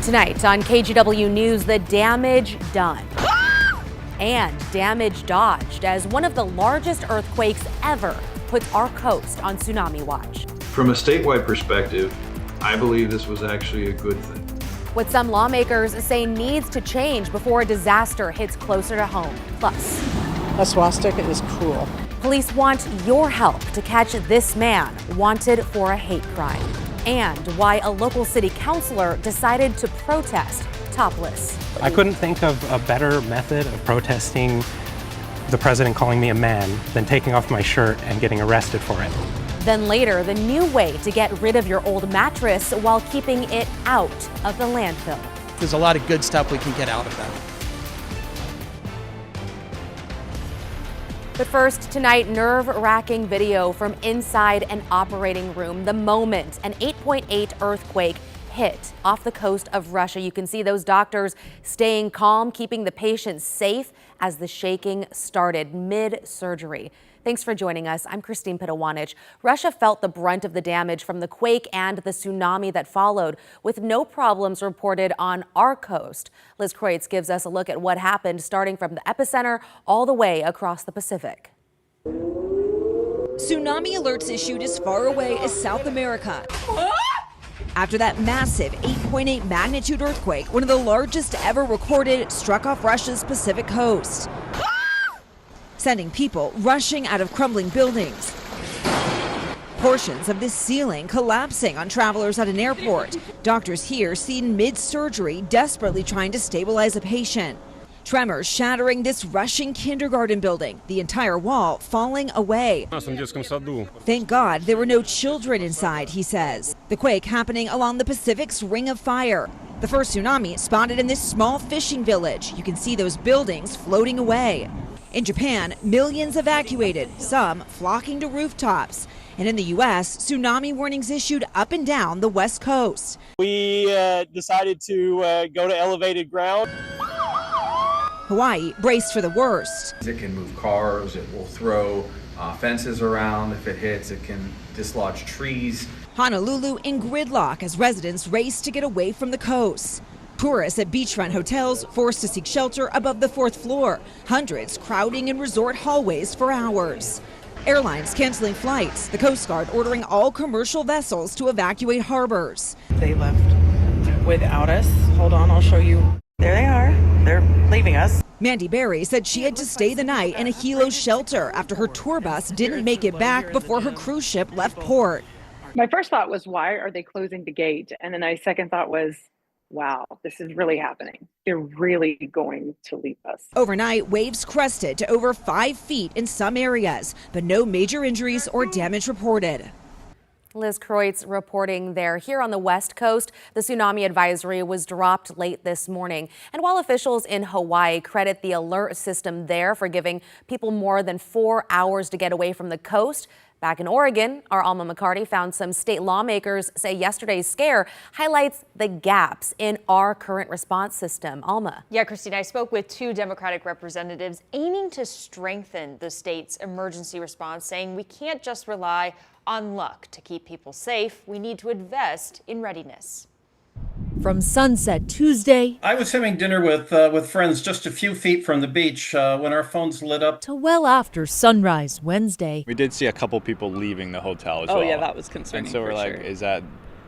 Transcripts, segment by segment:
Tonight on KGW News, the damage done and damage dodged as one of the largest earthquakes ever puts our coast on tsunami watch. From a statewide perspective, I believe this was actually a good thing. What some lawmakers say needs to change before a disaster hits closer to home. Plus, a swastika is cruel. Police want your help to catch this man wanted for a hate crime. And why a local city councilor decided to protest topless. I couldn't think of a better method of protesting the president calling me a man than taking off my shirt and getting arrested for it. Then later, the new way to get rid of your old mattress while keeping it out of the landfill. There's a lot of good stuff we can get out of that. But first, tonight, nerve-wracking video from inside an operating room. The moment an 8.8 earthquake hit off the coast of Russia. You can see those doctors staying calm, keeping the patients safe as the shaking started mid-surgery. Thanks for joining us. I'm Christine Pitawanich. Russia felt the brunt of the damage from the quake and the tsunami that followed, with no problems reported on our coast. Liz Kreutz gives us a look at what happened, starting from the epicenter all the way across the Pacific. Tsunami alerts issued as far away as South America. After that massive 8.8 magnitude earthquake, one of the largest ever recorded, struck off Russia's Pacific coast, sending people rushing out of crumbling buildings. Portions of this ceiling collapsing on travelers at an airport. Doctors here seen mid-surgery, desperately trying to stabilize a patient. Tremors shattering this Russian kindergarten building, the entire wall falling away. Thank God there were no children inside, he says. The quake happening along the Pacific's Ring of Fire. The first tsunami spotted in this small fishing village. You can see those buildings floating away. In Japan, millions evacuated, some flocking to rooftops. And in the U.S., tsunami warnings issued up and down the West Coast. We decided to go to elevated ground. Hawaii braced for the worst. It can move cars, it will throw fences around. If it hits, it can dislodge trees. Honolulu in gridlock as residents race to get away from the coast. Tourists at beachfront hotels forced to seek shelter above the 4th floor. Hundreds crowding in resort hallways for hours. Airlines canceling flights. The Coast Guard ordering all commercial vessels to evacuate harbors. They left without us. Hold on, I'll show you. There they are. They're leaving us. Mandy Berry said she had to stay the night in a Hilo shelter after her tour bus didn't make it back before her cruise ship left port. My first thought was, why are they closing the gate? And then my second thought was, wow, this is really happening. They're really going to leave us. Overnight, waves crested to over 5 feet in some areas, but no major injuries or damage reported. Liz Kreutz reporting there. Here on the West Coast, the tsunami advisory was dropped late this morning. And while officials in Hawaii credit the alert system there for giving people more than 4 hours to get away from the coast, back in Oregon, our Alma McCarty found some state lawmakers say yesterday's scare highlights the gaps in our current response system. Alma. Yeah, Christine, I spoke with 2 Democratic representatives aiming to strengthen the state's emergency response, saying we can't just rely on luck to keep people safe. We need to invest in readiness. From sunset Tuesday, I was having dinner with friends just a few feet from the beach when our phones lit up, to well after sunrise Wednesday. We did see a couple people leaving the hotel as well. Oh yeah, that was concerning. And so we're like, sure.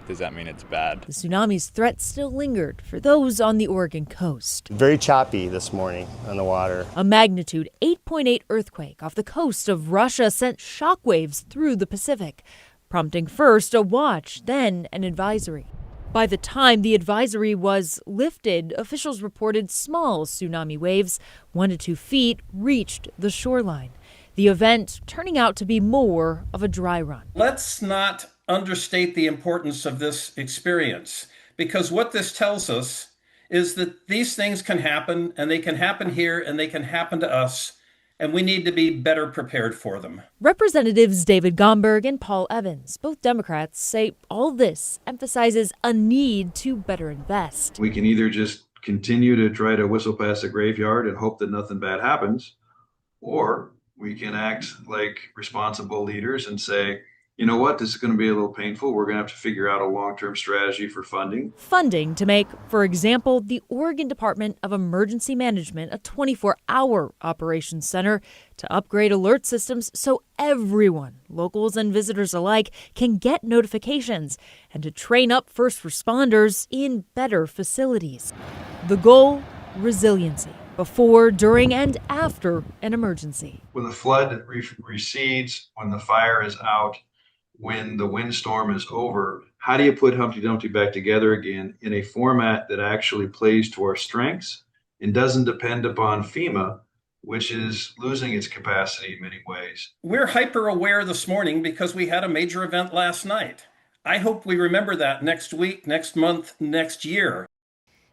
does that mean it's bad? The tsunami's threat still lingered for those on the Oregon coast. Very choppy this morning on the water. A magnitude 8.8 earthquake off the coast of Russia sent shockwaves through the Pacific, prompting first a watch, then an advisory. By the time the advisory was lifted, officials reported small tsunami waves, 1 to 2 feet, reached the shoreline. The event turning out to be more of a dry run. Let's not understate the importance of this experience, because what this tells us is that these things can happen, and they can happen here, and they can happen to us, and we need to be better prepared for them. Representatives David Gomberg and Paul Evans, both Democrats, say all this emphasizes a need to better invest. We can either just continue to try to whistle past the graveyard and hope that nothing bad happens, or we can act like responsible leaders and say, you know what, this is going to be a little painful. We're going to have to figure out a long-term strategy for funding. Funding to make, for example, the Oregon Department of Emergency Management a 24-hour operations center to upgrade alert systems so everyone, locals and visitors alike, can get notifications, and to train up first responders in better facilities. The goal, resiliency. Before, during, and after an emergency. When the flood recedes, when the fire is out, when the windstorm is over, how do you put Humpty Dumpty back together again in a format that actually plays to our strengths and doesn't depend upon FEMA, which is losing its capacity in many ways? We're hyper aware this morning because we had a major event last night. I hope we remember that next week, next month, next year.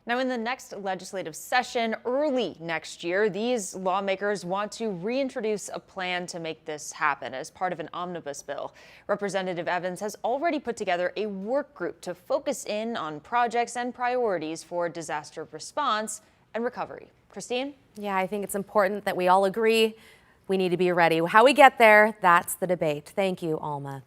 Now, in the next legislative session early next year, these lawmakers want to reintroduce a plan to make this happen as part of an omnibus bill. Representative Evans has already put together a work group to focus in on projects and priorities for disaster response and recovery. Christine? Yeah, I think it's important that we all agree we need to be ready. How we get there, that's the debate. Thank you, Alma.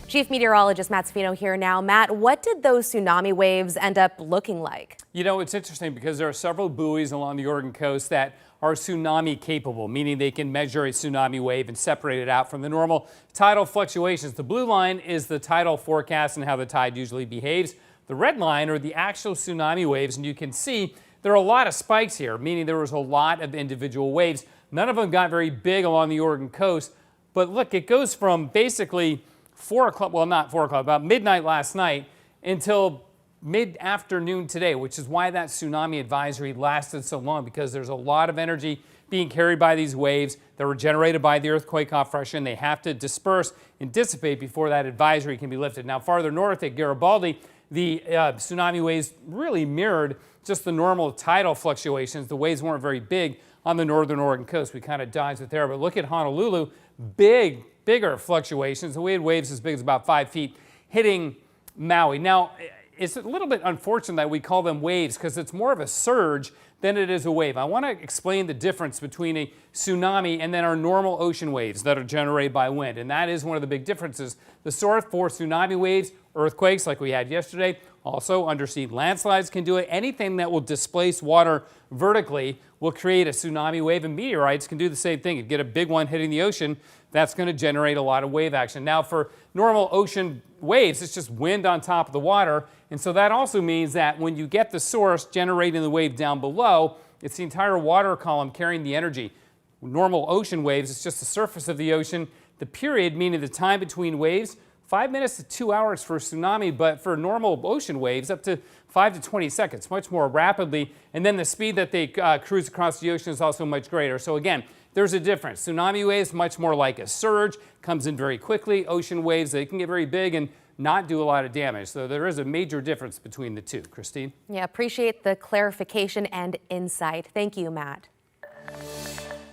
Chief Meteorologist Matt Sfino here now. Matt, what did those tsunami waves end up looking like? You know, it's interesting because there are several buoys along the Oregon coast that are tsunami capable, meaning they can measure a tsunami wave and separate it out from the normal tidal fluctuations. The blue line is the tidal forecast and how the tide usually behaves. The red line are the actual tsunami waves, and you can see there are a lot of spikes here, meaning there was a lot of individual waves. None of them got very big along the Oregon coast, but look, it goes from basically 4 o'clock, well, not 4 o'clock, about midnight last night until mid-afternoon today, which is why that tsunami advisory lasted so long, because there's a lot of energy being carried by these waves that were generated by the earthquake off Russia, and they have to disperse and dissipate before that advisory can be lifted. Now, farther north at Garibaldi, the tsunami waves really mirrored just the normal tidal fluctuations. The waves weren't very big on the northern Oregon coast. We kind of dodged it there, but look at Honolulu, bigger fluctuations. We had waves as big as about 5 feet hitting Maui. Now, it's a little bit unfortunate that we call them waves because it's more of a surge than it is a wave. I want to explain the difference between a tsunami and then our normal ocean waves that are generated by wind. And that is one of the big differences. The source for tsunami waves, earthquakes like we had yesterday, also undersea landslides can do it. Anything that will displace water vertically will create a tsunami wave, and meteorites can do the same thing. You get a big one hitting the ocean, that's going to generate a lot of wave action. Now, for normal ocean waves, it's just wind on top of the water. And so that also means that when you get the source generating the wave down below, it's the entire water column carrying the energy. Normal ocean waves, it's just the surface of the ocean. The period, meaning the time between waves, 5 minutes to 2 hours for a tsunami, but for normal ocean waves, up to 5 to 20 seconds, much more rapidly. And then the speed that they cruise across the ocean is also much greater. So again, there's a difference. Tsunami waves, much more like a surge, comes in very quickly. Ocean waves, they can get very big and not do a lot of damage. So there is a major difference between the two. Christine? Yeah, appreciate the clarification and insight. Thank you, Matt.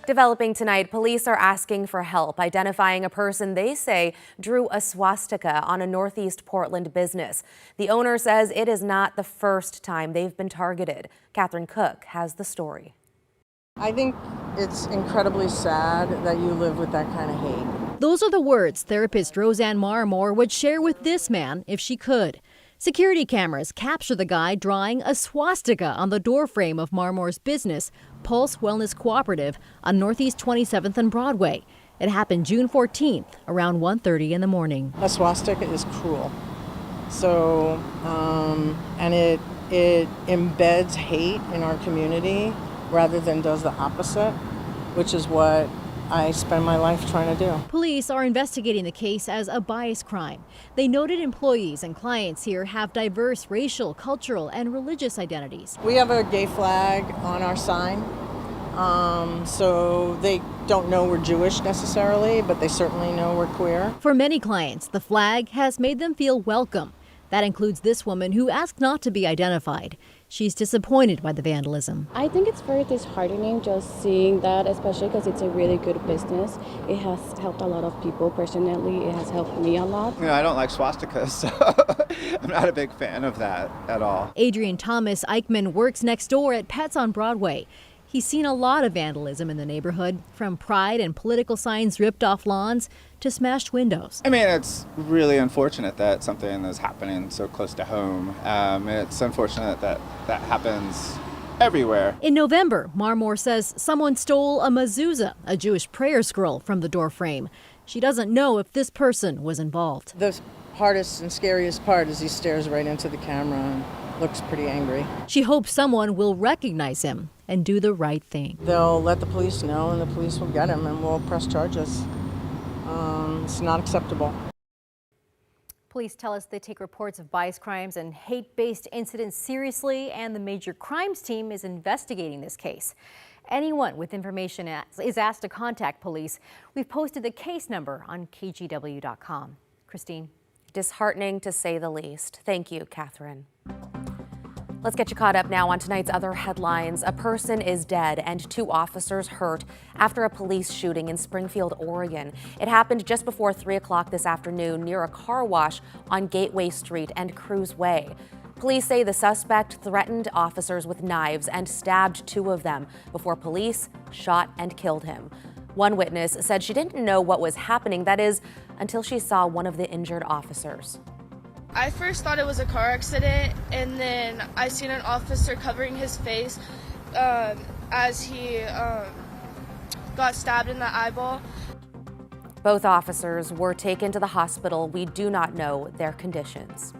Developing tonight, police are asking for help identifying a person they say drew a swastika on a Northeast Portland business. The owner says it is not the first time they've been targeted. Catherine Cook has the story. I think it's incredibly sad that you live with that kind of hate. Those are the words therapist Roseanne Marmore would share with this man if she could. Security cameras capture the guy drawing a swastika on the doorframe of Marmore's business, Pulse Wellness Cooperative, on Northeast 27th and Broadway. It happened June 14th, around 1:30 in the morning. A swastika is cruel. So, and it embeds hate in our community rather than does the opposite, which is what I spend my life trying to do. Police are investigating the case as a bias crime. They noted employees and clients here have diverse racial, cultural, and religious identities. We have a gay flag on our sign, so they don't know we're Jewish necessarily, but they certainly know we're queer. For many clients, the flag has made them feel welcome. That includes this woman who asked not to be identified. She's disappointed by the vandalism. I think it's very disheartening just seeing that, especially because it's a really good business. It has helped a lot of people personally. It has helped me a lot. You know, I don't like swastikas, so I'm not a big fan of that at all. Adrian Thomas Eichmann works next door at Pets on Broadway. He's seen a lot of vandalism in the neighborhood, from pride and political signs ripped off lawns to smashed windows. I mean, it's really unfortunate that something is happening so close to home. It's unfortunate that that happens everywhere. In November, Marmore says someone stole a mezuzah, a Jewish prayer scroll, from the doorframe. She doesn't know if this person was involved. The hardest and scariest part is he stares right into the camera and looks pretty angry. She hopes someone will recognize him and do the right thing. They'll let the police know, and the police will get him, and we'll press charges. It's not acceptable. Police tell us they take reports of bias crimes and hate-based incidents seriously, and the Major Crimes Team is investigating this case. Anyone with information is asked to contact police. We've posted the case number on KGW.com. Christine. Disheartening to say the least. Thank you, Catherine. Let's get you caught up now on tonight's other headlines. A person is dead and 2 officers hurt after a police shooting in Springfield, Oregon. It happened just before 3 o'clock this afternoon near a car wash on Gateway Street and Cruz Way. Police say the suspect threatened officers with knives and stabbed 2 of them before police shot and killed him. One witness said she didn't know what was happening, that is, until she saw one of the injured officers. I first thought it was a car accident, and then I seen an officer covering his face as he got stabbed in the eyeball. Both officers were taken to the hospital. We do not know their conditions.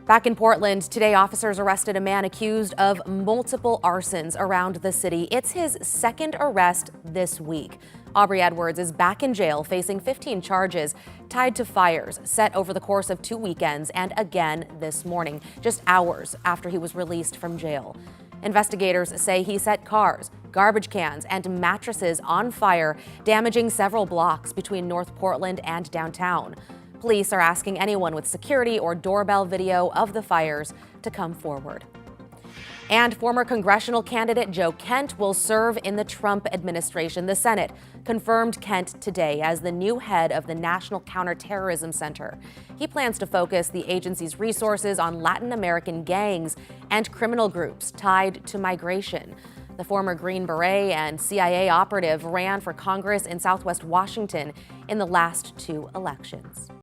Back in Portland, today officers arrested a man accused of multiple arsons around the city. It's his second arrest this week. Aubrey Edwards is back in jail facing 15 charges tied to fires set over the course of 2 weekends and again this morning, just hours after he was released from jail. Investigators say he set cars, garbage cans, and mattresses on fire, damaging several blocks between North Portland and downtown. Police are asking anyone with security or doorbell video of the fires to come forward. And former congressional candidate Joe Kent will serve in the Trump administration. The Senate confirmed Kent today as the new head of the National Counterterrorism Center. He plans to focus the agency's resources on Latin American gangs and criminal groups tied to migration. The former Green Beret and CIA operative ran for Congress in Southwest Washington in the last 2 elections.